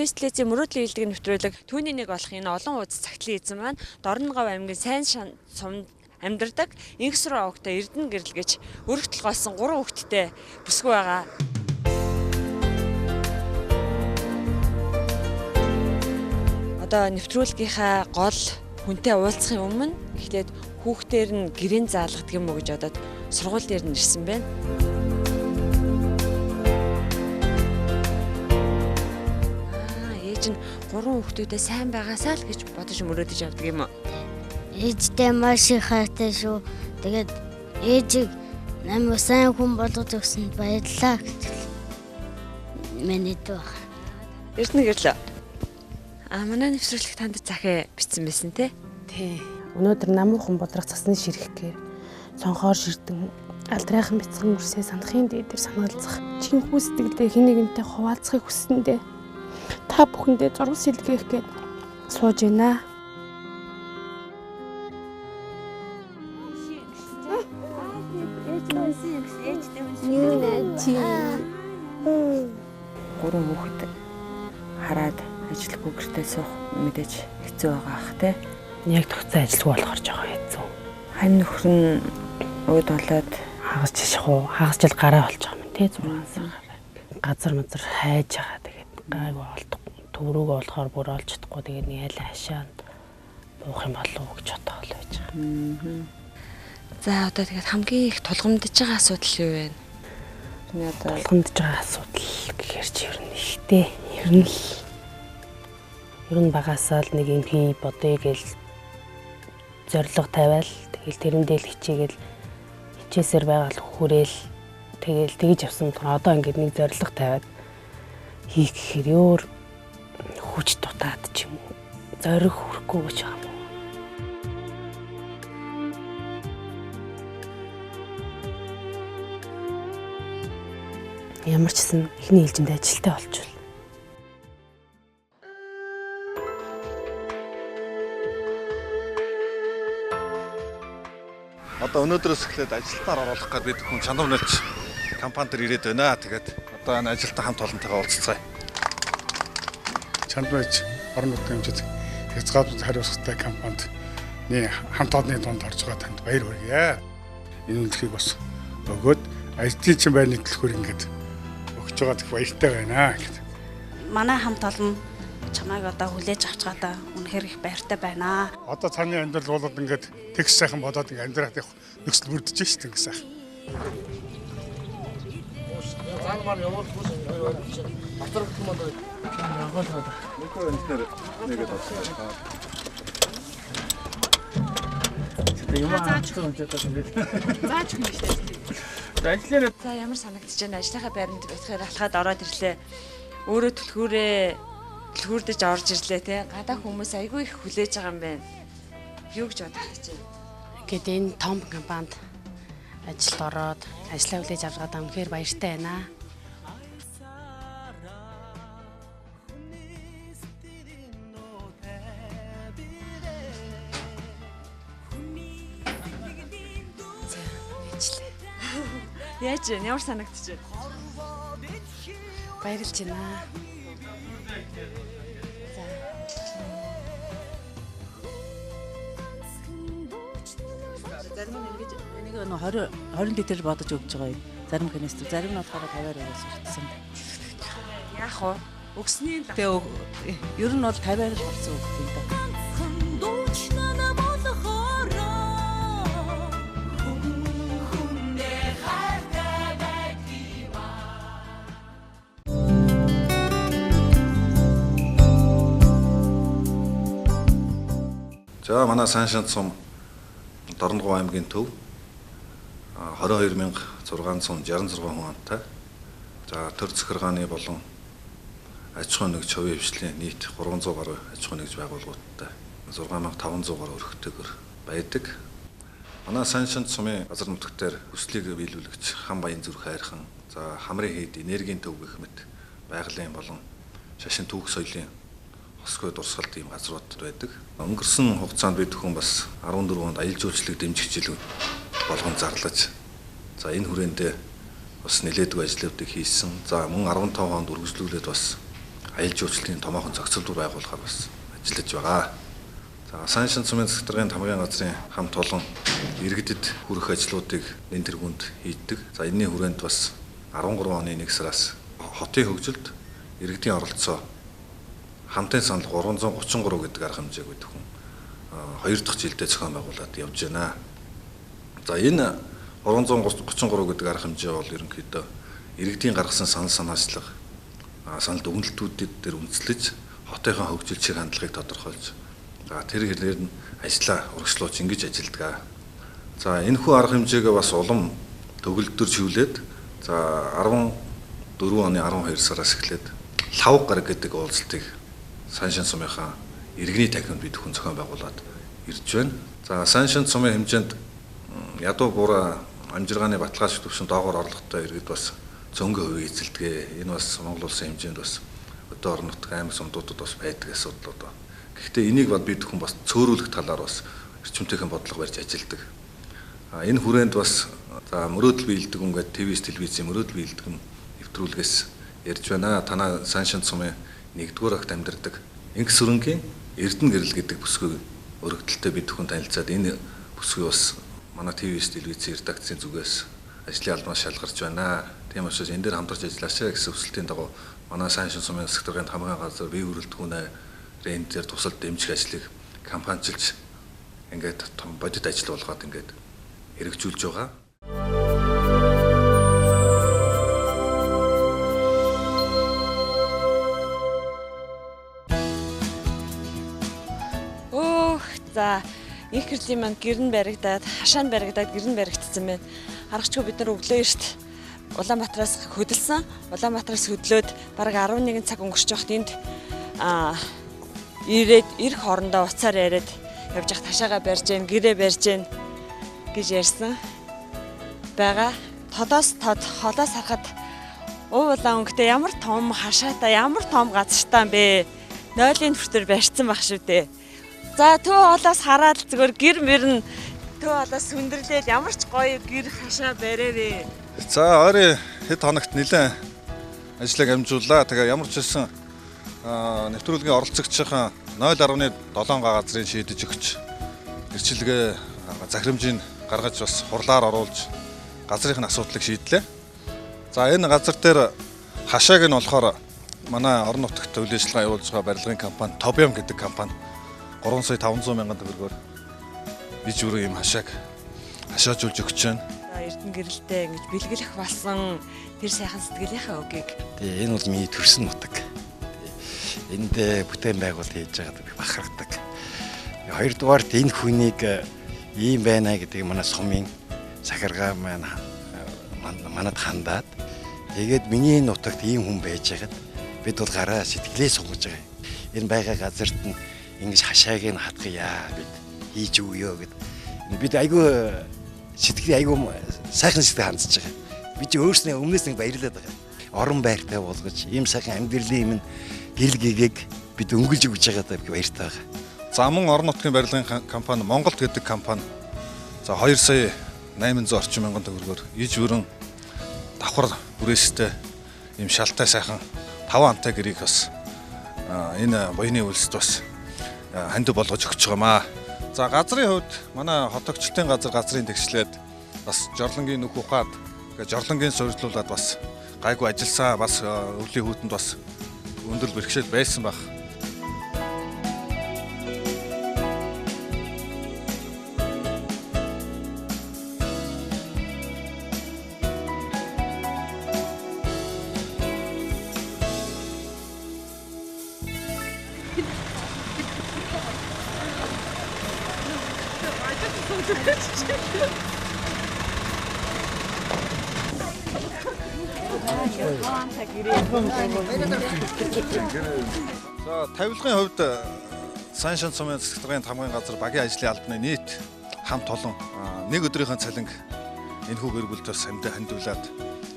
Кристлэцийн мөрөөдлийн илдэг нэвтрүүлэг түүний нэг болох энэ олон ууц цагтлын эзэн маань Дорногов аймгийн сайн сумд амьдардаг Инхс руу овогтой Эрдэнэ гэрэл гэж өргөтөл голсон 3 хүүхэдтэй бүсгүй байгаа. Одоо нэвтрүүлгийнхаа гол хүнтэй уулзахын өмнө эхлээд хүүхдээр нь гэрийн заалгадаг юм уу гэж одоод сургууль дээр нь ирсэн байна. Ээж нь 3 хүүхдүүдээ сайн байгаасаа л гэж бодож мөрөөдөж авдаг юм уу? Ээжтэй маш их хайртай шүү. Тэгээд ээжийг намайг сайн хүн болгож өгсөнд баярлалаа гэж менэд баг. Эрдэнэ гэрэл. Манай нэвтрүүлэг танд захиа бичсэн байсан тий. Өнөөдөр намуухан бодрох цасны ширхгээр цонхоор ширтэн алдрайхан бяцхан үрсээ санахын дээр санаалцах. Чинхүү сэтгэлдээ хэн нэгэнтэй хуваалцахыг хүссэндээ та бүхэндээ зураг сэлгээх гээд сууж байна. Гурван хүүхэд хараад ажилгүй гэртээ суух мэдээж хэцүү байгаа ах тий. Яг тогтсон ажилгүй болохоор жоохон хэцүү. Хань нөхөр нь ууд болоод Хагас жишхүү, хагас жил гараа болж байгаа юм тий 6 сар гараа. Газар мазар хайж байгаа тэгээд гайгүй олдохгүй. Төврөөгөө болохоор бүр олж чадахгүй тэгээд нэг айл хашаанд буух юм болов уу гэж бодоод байж байгаа. За одоо тэгээд хамгийн их тулгамдж байгаа асуудал юу вэ? Тулгамдж байгаа асуудал гэхээр чи ер нь ихтэй. Ер нь багасаа л нэг юм хий бодъё гэл зориг тавиал тэгэл тэрэндээ л хичээгээл хичээсээр байгаа л хүрээл тэгэл тэгж явсан болохоор одоо ингээд нэг зориг тавиад хийх гэхээр өөр хүч дутаад ч юм уу зориг хүрэхгүй гэж байгаа юм. Ямар ч гэсэн эхний ээлжинд ажилтаа болчихвол. Одоо өнөөдрөөс эхлээд ажилтнаар оруулах гэж бид хүн чанар нөлч компани төр ирээд байна. Тэгээд одоо энэ ажилтан хамт олонтойгоо уулзцгаая. Чанарч орон нутгийн хэмжээд хязгаарлалт хариуцлагатай компанид хамт олонны дунд орж байгаа танд баяр хүргэе. Энэ үнэлгээг бас өгөөд ажлын чинь байрны төлхөр ингээд өгч байгаа дэх баяртай байна гэдэг. Манай хамт олон чамайг одоо хүлээж авч байгаадаа үнэхээр их баяртай байна. Одоо цааны амьдрал болоод ингээд тэгс сайхан бодоод ингээд амьдрах нөхцөл бүрдэж шүү дээ ингээд сайхан. Заалмаар явуул бүс батар гэх юм бол яагаад Мөнхөр энэгээр нэгэд авсан. юм аачгүй юм гэдэг юм. Зааж хүн биш дээ. Ажлаараа За ямар санагдаж байна? Ажлынхаа байранд байтгаар алхаад ороод ирлээ. Өөрөө түлхүүрдэж орж ирлээ те. Гадаа хүмүүс айгүй их хүлээж байгаа юм байна. Юу гэж бодож байна? Ингээд энэ том компанид ажилд ороод ажлаа хүлээж авч байгаа үнэхээр баяртай байна. Яаж вэ? Ямар санагдаж байна? Баярлж байна. Зарим нь ингэж нэг 20 литр бодож өгч байгаа юм. Зарим канистр, зарим нь болохоор 50-аар өгөөс уртсан. Яах вэ? Өгсний Тэгээ ер нь бол 50-аар л болсон үг юм да. За манай Саншант сум Дорногов аймгийн төв 22,666 хүн амтай. За төр захиргааны болон аж ахуй нэгж хувийн хвшлийн нийт 300 гаруй аж ахуй нэгж байгууллагуудтай 6500 гаруй өргөтөөр байдаг. Манай Саншант сумын газар нутгаар хүслийг биелүүлэгч хам баян зүрх хайрхан, за хамрын хэд энергийн төв гэх мэт байгалийн болон шашин түүх соёлын хосгүй дурсгалт ийм газрууд байдаг. Өнгөрсөн хугацаанд бид хүн бас 14 онд аялал жуулчлалыг дэмжих жил болгон зарлаж, за энэ хүрээндээ бас нэлээдгүй ажлуудыг хийсэн. За мөн 15 онд үргэлжлүүлээд бас аялал жуулчлалын томоохон зохицолтууд байгуулахаар бас ажиллаж байгаа. За Саншин цумын засгийн тамгын газрын хамт олон иргэдэд хүрэх ажлуудыг нэн тэргуунд хийдэг. За энэний хүрээнд бас 13 оны 1 сараас хотын хөгжилд иргэдийн оролцоо хамтын санал 333 гэдэг арга хэмжээг бүтэхэн 2 дахь жилдээ зохион байгуулад явж байна. За энэ 333 гэдэг арга хэмжээ бол ерөнхийдөө иргэдийн гаргасан санал санаачлага санал дүгнэлтүүдэд дээр үндэслэж хотынхаа хөгжил чиг хандлагыг тодорхойлж тэр хэлээр нь ажлаа урагшлуулж ингэж ажилддаг. За энэхүү арга хэмжээгээ бас улам төгөлдөр-чивлээд за 14 оны 12 сараас эхлээд лав гараг гэдэг уулзалтыг Саншин цумынхаа иргэний танхимд бид хүн зохион байгуулад ирж байна. За Саншин цумын хэмжээнд ядуу буруу амжиргааны баталгаажих төвшин доогоор орлоготой иргэд бас цөөнгөө хувийг эзэлдэг. Энэ бас Монгол улсын хэмжээнд бас өдөө орон нутгийн аймаг сумдуудад бас байдаг асуудал одоо. Гэхдээ энийг бид хүн бас цөөрүүлэх талаар бас эрчимтэйхэн бодлого барьж ажилладаг. Энэ хүрээнд бас за мөрөөдөл биелдэг ингээд ТV-с телевизийн мөрөөдөл биелдэг нэвтрүүлгээс ярьж байна. Танаа Саншин цумын 1-р агт амьдардаг Инх сүрэнгийн Эрдэнэ гэрэл гэдэг бүсгүй өргөдөлтөд бид хүн танилцаад энэ бүсгүй бас манай ТV-с телевизийн редакцийн зүгээс ажлын албанаас шалгарч байна. Тийм учраас энэ дээр хамтарч ажиллаач гэсэн хүсэлтийн дагуу манай Саншин цумын засгийн тамгын газар бие бүрэлдэхүүнээ энэ дээр тусалд дэмжих ажлыг кампаничилж ингээд том бодит ажил болгоод ингээд хэрэгжүүлж байгаа. За их гэрлийн маань гэрн баригдаад, хашаанд баригдаад, гэрн баригдсан байна. Харагчгүй бид нар өглөө эрт Улаанбаатараас хөдөлсөн. Улаанбаатараас хөдлөөд бараг 11 цаг өнгөрч явахад энд ирээд ир хоорондоо уцаар яриад явж хат хашаага барьж гэн, гэрээ барьж гэн гэж ярьсан байгаа. Толоос харахад уулаа өнгөтэй ямар том хашаатай, ямар том газартай бэ? 0-ын хүртээр барьсан байх шүү дээ. За төв хоолоос хараад зүгээр гэр мөрн төв хоолоос сүндэрлээд ямар ч гоё гэр хашаа барээрээ. За ойрын хэд хоногт нэлээд ажлыг амжууллаа. Тэгээ ямар ч хэлсэн нэвтрүүлгийн оролцогчийн 0.7 газрын шийдэж өгч гэрчлэгээ захирамжийг гаргаж бас хурлаар оруулж газрын асуудлыг шийдлээ. За энэ газар дээр хашааг нь болохоор манай орон нутагт үйл ажиллагаа явуулж байгаа барилгын компани Тобиом гэдэг компани 3,500,000 төгрөгөөр биж бүрэн юм хашааг хашаажуулж өгч байна. Эрдэнэ гэрэлтэй ингэж бэлгэлэх болсон тэр сайхан сэтгэлийнхаа үгийг. Тэгээ энэ бол миний төрсөн нутаг. Энд бүтээн байгуулалт хийж байгаад би бахархдаг. Хоёрдугаарт энэ хүнийг ийм байна гэдэг манай сумын захиргаа маань манад хандаад тэгээд миний нутагт ийм хүн байж байгаад бид бол гараа сэтгэлээ сунгаж байгаа. Энэ байгаа газарт нь ингэж хашааг нь хатгая бид хийж өгөө гэд. Бид айгүй сэтгэл айгүй сайхан сэтгэл хандж байгаа. Би ч өөрснөө өмнөөс нэг баярлаад байгаа. Орон байртай болгож ийм сайхан амьдралын юм гэл гэгээг бид өнгөлж өгч байгаадаа би баяртай байгаа. За мөн орон нутгийн барилгын компани Монголд гэдэг компани за 2,800,000 төгрөгөөр иж бүрэн давхар бүрээстэй ийм шалтай сайхан 5 амтай гэрийг бас энэ буйны үйлсд бас хандив болгож өгч байгаамаа. За газрын хувьд манай хотогчлтын газрын тэгшлээд бас жорлонгийн нүх ухаад жорлонгийн суйрлуулад бас гайгүй ажилласан бас өвлийн хүүтэнд бас өндөр бэрхшээл байсан баг. За тавилгын хувьд Саншин цумын засгийн тамгын газар багийн ажлын албаны нийт хамт олон нэг өдрийнхөө цалинг энэхүү гэр бүлдээс хандивлаад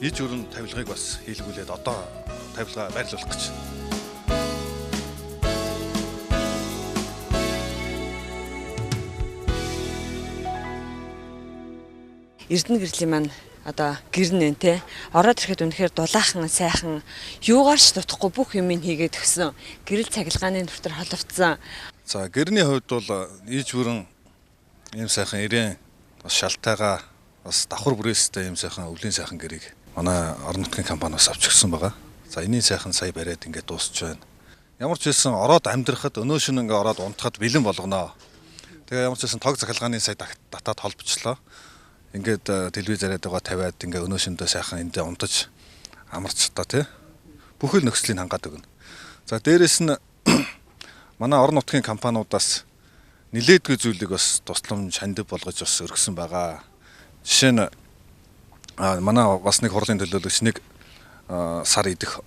иж өрн тавилгыг бас хийлгүүлээд одоо тавилгаа байрлуулах гэж. Эрдэнэ гэрлийн маань одоо гэрнэн те ороод ирэхэд үнэхээр дулаахан сайхан юугаар ч дутхгүй бүх юмыг хийгээд өгсөн. Гэрэл цахилгааны нүртэр холовцсон. За гэрний хувьд бол ийж бүрэн ийм сайхан ирээн бас шалтайгаа бас давхар бүрээстэй ийм сайхан өвлийн сайхан гэрийг манай орон нутгийн компани бас авч өгсөн байгаа. За энэний сайхан сая бариад ингээд дуусч байна. Ямар ч хэлсэн ороод амьдрахад өнөө шөнө ингээд ороод унтахад бэлэн болгоноо. Тэгээ ямар ч хэлсэн тог захилгааны сая татаад холбочлоо. Ингээд телевиз яриадагаа тавиад ингээ өнөө шөндөө сайхан эндээ унтаж амарч та тий бүхэл нөхцөлийг хангаад өгнө. За дээрэс нь манай орон нутгийн компаниудаас нилээдгүй зүйлийг бас тусламж хандив болгож бас өргөсөн байгаа. Жишээ нь манай бас нэг хурлын төлөөлөгч нэг сар идэх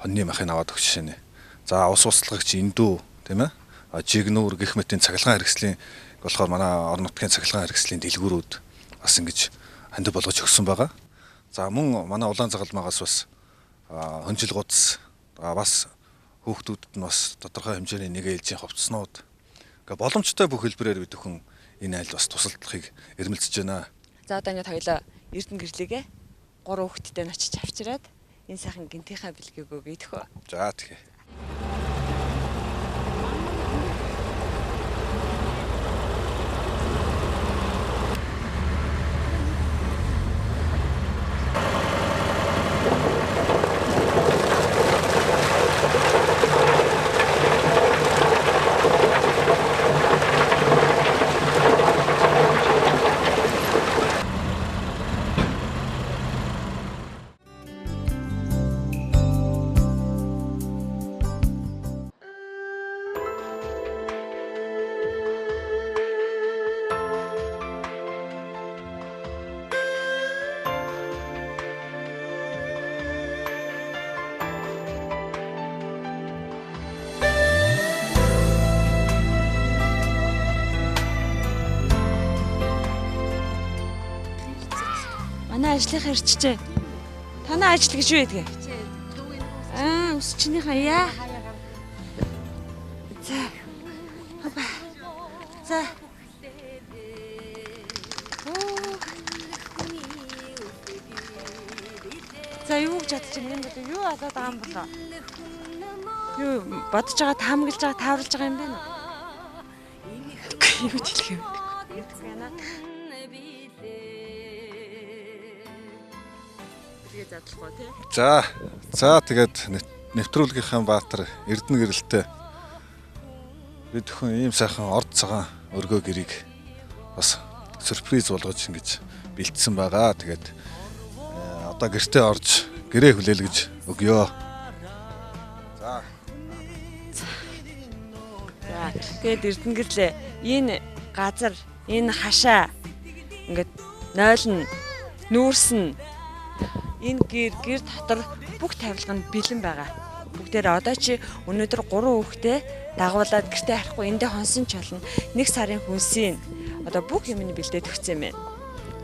хоньны махыг аваад өгч жишээ нь. За ус устлагч эндүү тийм ээ жигнүүр гэх мэтийн цахилгаан хэрэгслийн болохоор манай орон нутгийн цахилгаан хэрэгслийн дэлгүүрүүд бас ингэж хандив болгож өгсөн байгаа. За мөн манай улаан загалмаагаас бас хөнжил гудас бас хүүхдүүдэд нь бас тодорхой хэмжээний нэг ээлжийн хувцснууд ингээ боломжтой бүх хэлбэрээр бид бүхэн энэ айл бас тусалдахыг эрмэлзэж байна. За одоо ингээд хоёлаа Эрдэнэ гэрлэгээ 3 хүүхэдтэй нь очиж авчираад энэ сайхан гинтийнхаа бэлгийг өгөө идэх үү. За тэгэхээр манай ажлынхаа ирчжээ. Танаа ажил гэж юу гэдгээ? Өсчнийхаа яа. За. Хапа. За. За юу гэж бодож байна юм бэ? Юу болоод байгаа юм болоо? Юу бодож байгаа таамаглаж байгаа тааварлаж байгаа юм бэ? Юу хэлэх юм бэ? За тэгээд нэвтрүүлгийнхаа баатар Эрдэнэ гэрэлтэй бид хүн ийм сайхан орд цагаан өргөө гэрийг бас сюрприз болгож ингэж бэлдсэн байгаа. Тэгээд одоо гэртээ орж гэрээ хүлээлгэж өгье. За. Тэгээд Эрдэнэ гэрлээ энэ газар энэ хашаа ингээд нойлно нүүрсэн энэ гэр дотор бүх тавилга нь бэлэн байгаа. Бүгдээр одоо чи өнөөдөр 3 хүүхдээ дагуулад гэртээ харахгүй эндээ хонсон ч болно. 1 сарын хүнсийн одоо бүх юм нь бэлдээд өгсөн юм байна.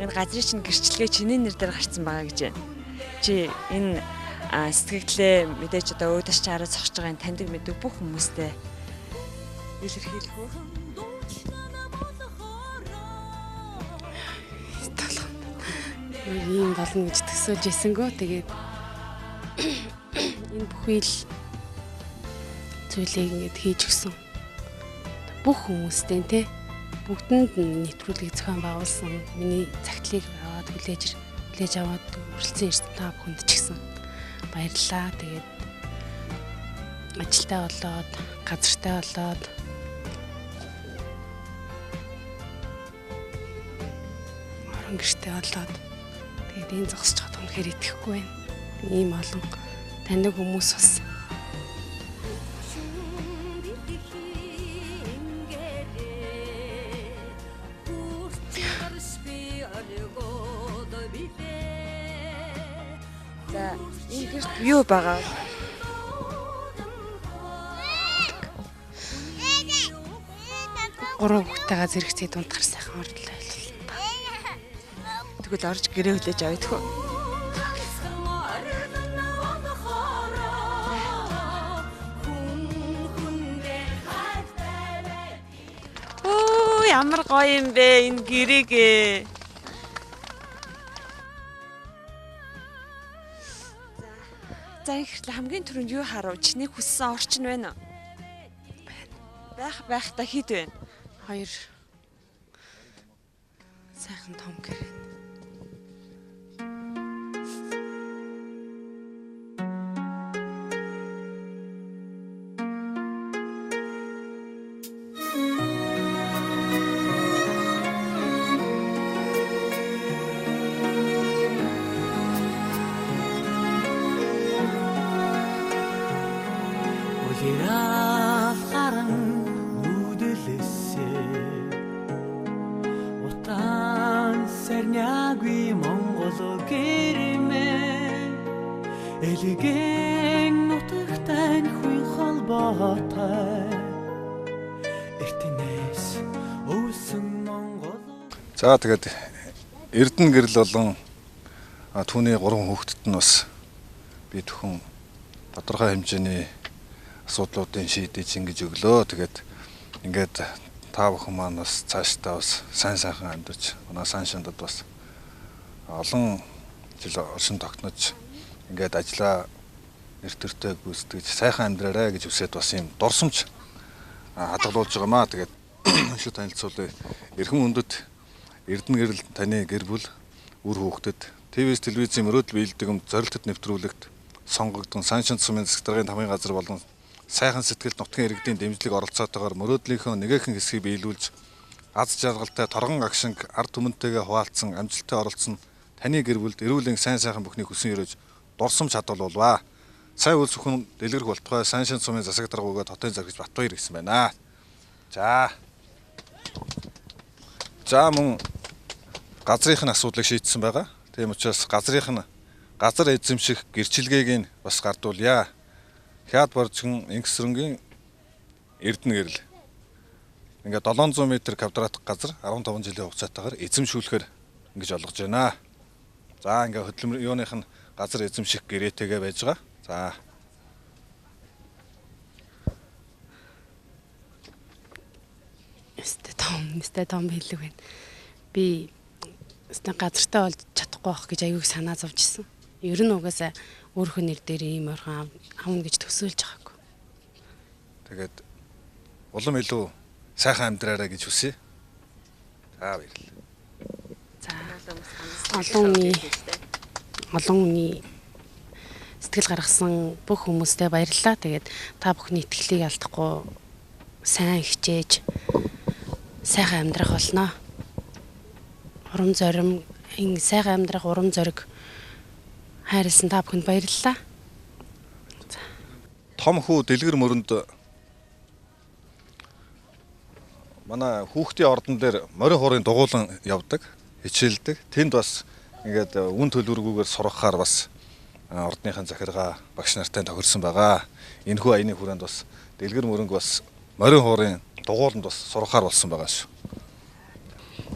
Энэ газрын чинь гэрчлэгээ чиний нэр дээр гарцсан байгаа гэж байна. Чи энэ сэтгэлдээ мэдээж одоо өөдөс чараа зогсож байгаа энэ таньдаг мэддэг бүх хүмүүстэй илэрхийлэх үү? Ийм болно гэж төсөөлж ирсэнгөө тэгээд энэ бүхий л зүйлийг ингэж хийж өгсөн. Бүх хүмүүстэй те бүгдэнд нэвтрүүлгийг зохион байгуулсан. Миний цагтлыг аваад хүлээж аваад хүрэлцэн ирсэн та бүхэнд ч гэсэн баярлалаа. Тэгээд ажилтаа болоод, газартаа болоод орон гэртээ болоод тэгээд энэ зогсож чад үнэхээр итгэхгүй байна. Ийм олон таньдаг хүмүүс бас За энэ гэрт юу байгаа? гурван хүүхдтэйгээ зэрэгцээ дунд гар сайхан ордлоо. Тэгвэл орж гэрээ хүлээж авъя тэхүү. Оо ямар гоё юм бэ энэ гэрээгээ. За ихтэй хамгийн түрүүнд юу харав? Чиний хүссэн орчин байна уу? Байх та хэд вэ? 2 сайхан том гэр. Элгэн нутагтай хүн холбоотой эртнээс өвсөн Монгол. За тэгээд Эрдэнэ гэрэл болон түүний 3 хүүхэдт нь бас би зөвхөн тодорхой хэмжээний асуудлуудын шийдэж ингэж өглөө. Тэгээд ингээд та бүхэн маань бас цаашдаа бас сайн сайхан амьдарч манай сан шандад бас олон жил оршин тогтнож ингээд ажиллаа нэр төртэй гүйцэтгэж сайхан амьдраарай гэж үсээд бас юм дурсамж хадгалуулж байгаамаа. Тэгээд шууд танилцуулъя. Эрхэм хүндэт Эрдэнэ гэрэл таны гэр бүл үр хүүхдэд ТВ-с телевизийн мөрөөдөл биелдэг зорилтод нэвтрүүлэгт сонгогдсон Саншин сумын засгийн тамгын газар болон сайхан сэтгэлд нутгийн иргэдийн дэмжлэг оролцоотойгоор мөрөөдлийнхөө нэгэн хэсгийг биелүүлж аз жаргалтай торгон агшинг ард түмэнтэйгээ хуваалцсан амжилттай оролцсон таны гэр бүлд эрүүл энх сайн сайхан бүхний хүсэн өрөөж дурсамж хадгалуулваа. Сайн үйл зөвхөн дэлгэрэх болтугай Саншин сумын засаг даргуугаа Хотын Заргич Батбаяр гэсэн байна. За мөн газрынхын асуудлыг шийдсэн байгаа. Тийм учраас газар эзэмших гэрчилгээг нь бас гардуулъя. Хяад боржгон Инхсрэнгийн Эрдэнэ гэрэл. Ингээд 700 м квадрат газар 15 жилийн хугацаатаагаар эзэмшүүлэхээр ингэж олгож байна. За ингээд хөдөлмөр юуных нь газар эзэмших гэрээтэйгээ байж байгаа. За. Өстэй том хэлэг байна. Би газартай болж чадахгүй байх гэж аягүй санаа зовж исэн. Ер нь угаасаа өөрхөн нэр дээр ийм орхон авна гэж төсөөлж байгаагүй. Тэгээд улам илүү сайхан амьдраарай гэж хүсье. За баярлалаа. За олон хүний сэтгэл гаргасан бүх хүмүүстээ баярлалаа. Тэгээд та бүхний итгэлийг алдахгүй сайн хичээж сайхан амьдрах болно. Урам зориг, сайхан амьдрах урам зориг хайрлсан та бүхэнд баярлалаа. Том хүү дэлгэр мөрөнд манай хүүхдийн ордон дээр морин хуурын дугуулан явдаг, хичээлдэг. Тэнд бас ингээд үн төлбөргүйгээр сургахаар бас ордныхын захиргаа багш нартай тохирсон байгаа. Энэхүү аяны хүрээнд бас дэлгэр мөрөнг бас морин хуурын дугууланд бас сургахаар болсон байгаа шүү.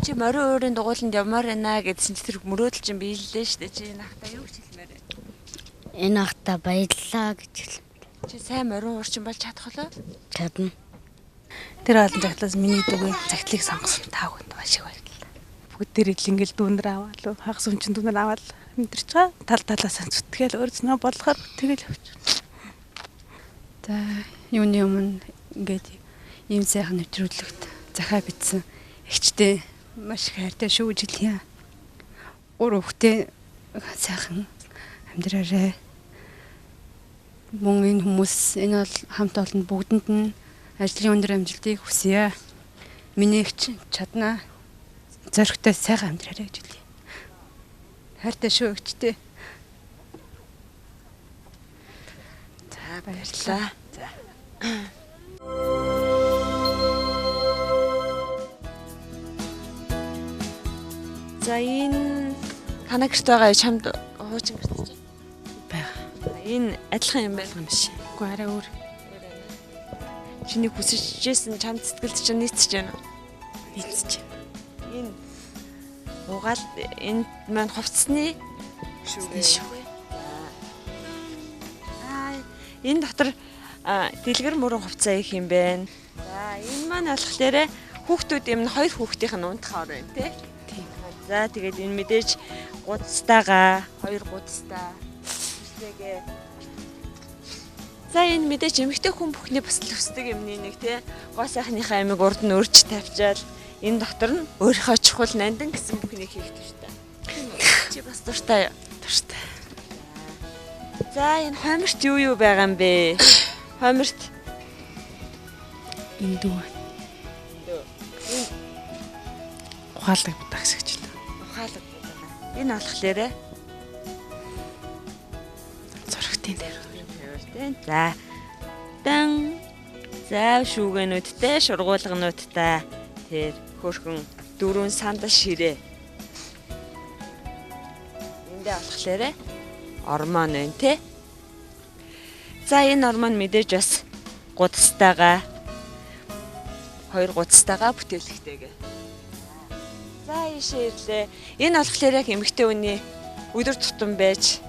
Чи морин хуурын дугууланд явмаар байна гэдсэн чи тэр мөрөөдөл чинь биеллээ шүү дээ. Чи энэ ахта юу гэж хэлмээр вэ? Энэ ахта баярлалаа гэж хэлмээр. Чи сайн морин хуурчин болж чадах уу? Чадна. Тэр олон цагтлаас миний дүүгийн цагтлыг сонгосон та бүхэнд маш их баярлалаа. Бүгд тэр ил ингээл дүүнэр аваал, хагас өмчин дүүнэр аваал мэдэрч байгаа. Тал талаасаа зүтгэл өөрснөө бодлохоор тэгэл явж. За юуны өмнө ингээд ийм сайхан нэвтрүүлэгт захаа бичсэн эгчтэй маш их хайртай шүү гэж хэлье. Өөр хөхтэй сайхан амьдраарай. Мөн энэ хүмүүс энэ бол хамт олон бүгдэнд нь ажлын өндөр амжилтыг хүсье. Миний эгч чадна. Зоригтой сайхан амьдраарай гэж хэлье. Хайртай шүү эгчтэй. За баярлалаа. За. За энэ танаа гэрт байгаа чамд хуучин гэрт чинь байгаа. Энэ адилхан юм байна юм шиг. Үгүй арай өөр. Чиний хүсэжсэн чамд сэтгэлд чинь нийцэж байна уу? Нийцэж. Энэ угаал энэ маань хувцсны шүү. Энэ дотор дэлгэр мөрөн хувцас их юм байна. За энэ маань болохоор хүүхдүүд юм 2 хүүхдийнх нь унтах ор байна тий. За тэгээд энэ мэдээж гудастайгаа 2 гудастай үстэйгээ За энэ мэдээж эмэгтэй хүн бүхний бас л хүсдэг юмний нэг тий. Гоо сайхныхаа амиг урд нь өрж тавьчаал энэ дотор нь өөрийнхөө чухал нандин гэсэн бүхнийг хийх туфтаа. Чи бас дуртай юу? Дуртай. За энэ хомирт юу байгаа юм бэ? Хомирт Индүү. Ухаалаг будагс гэж байна. Ухаалаг будаа. Энэ болохоор зөрөгтийн дээр. За. Дан зав шүүгэнүүдтэй шургуулгануудтай тэр хөрхөн дөрвөн сандал ширээ. Эндээ болохоор ормон байна те. За энэ ормон мэдээж бас гудастайгаа 2 гудастайгаа бүтээлхтэйгээ. За ийшээ ирлээ. Энэ болохоор яг эмэгтэй хүний өдөр тутам байж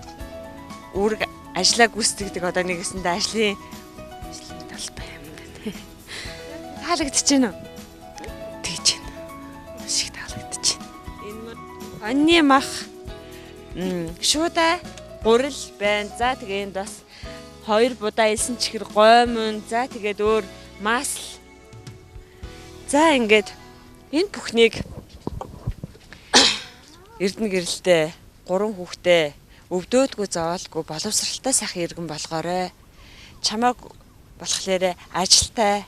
үүрэг ажлаа гүйцэтгэдэг одоо нэгэсэндээ ажлын талбай юм дээ. Таалагдчих чинь үү? Тэгж байна. Маш их таалагдчих. Энэ онны мах шуудаа гурил байна. За тэгээ энд бас 2 будаа элсэн чихэр гоймон. За тэгээд өөр масл. За ингээд энэ бүхнийг Эрдэнэ гэрэлтэй 3 хүүхдээ өвдөөдгүй зовоолгүй боловсралтай сайхан иргэн болгоорой. Чамааг болохоор ажилтай,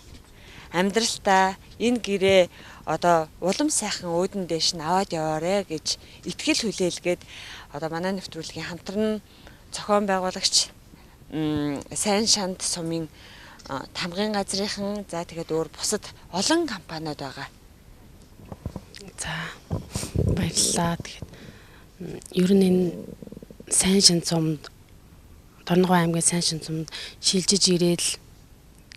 амьдралтай энэ гэрээ одоо улам сайхан өөдөн дэш нь аваад яваарэ гэж итгэл хүлээлгээд одоо манай нэвтрүүлгийн хамтран зохион байгуулагч сайн шанд сумын тамгын газрынхан за тэгээд өөр бусад олон компаниуд байгаа. За баярлалаа. Тэгээд ер нь энэ сайн шин цумд Дорногов аймгийн сайн шин цумд шилжиж ирээл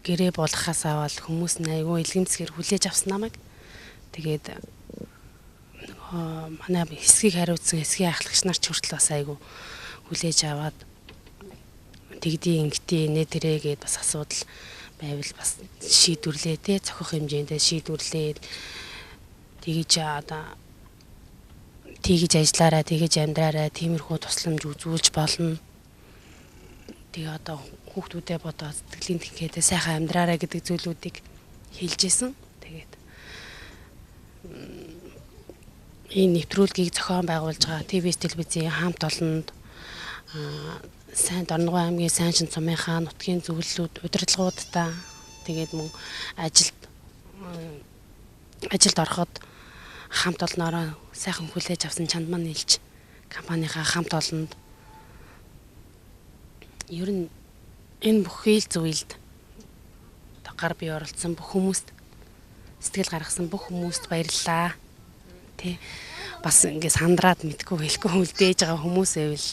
гэрээ болгохаас аваад хүмүүс нь айгүй илгэмцгээр хүлээж авсан намайг. Тэгээд манай хэсгийг хариуцсан хэсгийн ахлагч нар ч хүртэл бас айгүй хүлээж аваад тэгдийн ингэтийн нэтэрээ гээд бас асуудал байвал бас шийдвэрлээ те зохих хэмжээндээ шийдвэрлээд тэгж одоо тэгж ажиллаараа тэгж амьдраараа тиймэрхүү тусламж үзүүлж болно. Тэгээ одоо хүүхдүүдээ бодоо сэтгэлийн тэнхээдээ сайхан амьдраараа гэдэг зүйлүүдийг хэлжсэн. Тэгээд энэ нэвтрүүлгийг зохион байгуулж байгаа ТВ-с телевизийн хамт олонд сайн Дорногов аймгийн сайн шин цумынхаа нутгийн зөвлөлүүд удирдлагуудтай тэгээд мөн ажилд ороход хамт олноороо сайхан хүлээж авсан чанд маань нийлж компанийнхаа хамт олонд ер нь энэ бүх хил зүйлд гар бие оролцсон бүх хүмүүст сэтгэл гаргасан бүх хүмүүст баярлалаа. Тэ бас ингэ сандраад мэдгүй хэлэхгүй үлдээж байгаа хүмүүс байвал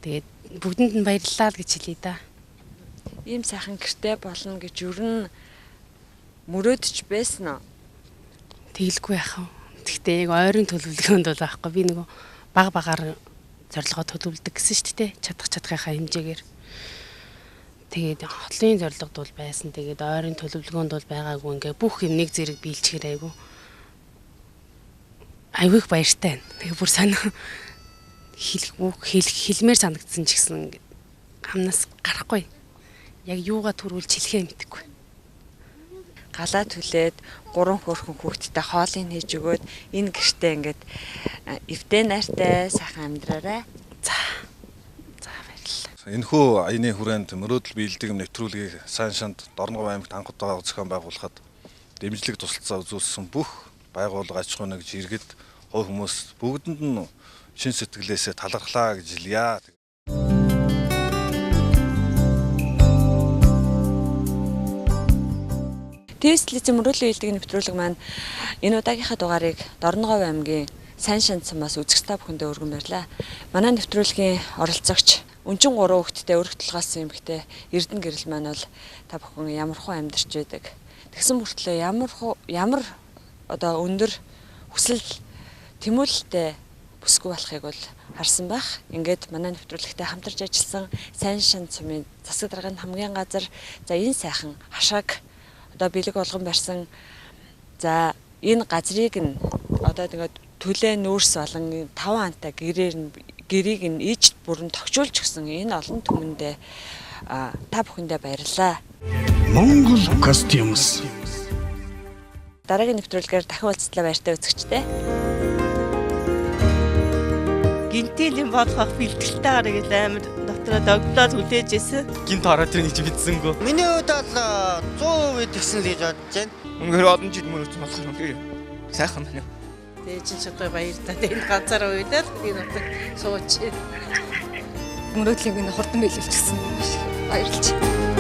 тэгээд бүгдэнд нь баярлалаа л гэж хэлье да. Ийм сайхан гэртэй болно гэж ер нь мөрөөдөж байсан уу? Тэгэлгүй яах вэ? Гэхдээ яг ойрын төлөвлөгөөнд бол аахгүй би нөгөө багаар зорилгоо төлөвлөдөг гэсэн шүү дээ. Чадахынхаа хэмжээгээр. Тэгээд хотлын зорилгод бол байсан. Тэгээд ойрын төлөвлөгөөнд бол байгаагүй ингээ бүх юм нэг зэрэг биелчихэр айгу. Айвих баяртай байна. Тэгээ бүр санаа хэлмээр санагдсан ч гэсэн хамнаас гарахгүй. Яг юугаа төрүүлж хэлэхээ мэдэхгүй. Галаа түлээд 3 хөөрхөн хүүхэдтэй хоолыг хийж өгөөд энэ гэртээ ингээд эвдээ найртай сайхан амьдраарай. За баярлалаа. Энэхүү аяны хүрээнд мөрөөдөл биелдэг нэвтрүүлгийг сайн шанд Дорногов аймагт анх удаа зохион байгуулахад дэмжлэг тусалцаа үзүүлсэн бүх байгууллага аж ахуй нэгж иргэд хувь хүмүүс бүгдэнд нь шин сэтгэлээсээ талархлаа гэж хэлье. Телевизийн мөрөөдлийн биелдэг нэвтрүүлэг маань энэ удаагийнхаа дугаарыг Дорногов аймгийн сайн шин цамаас үзэгч та бүхэндээ өргөн баярлаа. Манай нэвтрүүлгийн оролцогч өнчин 3 хүүхэдтэй өргөдөлгөөсөн эмэгтэй Эрдэнэ гэрэл маань бол та бүхэн ямархуу амьдарч байдаг. Тэгсэн мөртлөө ямар одоо өндөр хүсэл тэмүүлэлтэй бүсгүй болохыг бол харсан байх. Ингээд манай нэвтрүүлэгтээ хамтарч ажилласан сайн шин цамын засаг дарганы хамгийн газар за энэ сайхан хашааг одоо бэлэг болгон барьсан. За энэ газрыг нь одоо тэгээд төлөө нүүрс болон 5 антай гэрийг нь иж бүрэн тогтжуулж гисэн энэ олон түмэндээ та бүхэндээ баярлалаа. Монгол Costumes. Дараагийн нэвтрүүлгээр дахин уулзлаа баяртай үзэгчтэй. Гинтийн болгох бэлтгэлтэй гараг л амар дотроо догтлоод хүлээж исэн. Гинт хараад тэр гэж мэдсэнгөө. Миний хувьд бол 100% тэгсэн л гэж бодож байна. Үнэхээр олон жил мөрөж болох юм би. Сайхан байна. Тэгээ чинь чодой баяртай. Энэ ганцаар уйлаад энэ нутаг сууч. Мөрөөдлийн хурдан биелүүлчихсэн. Баярлалаа.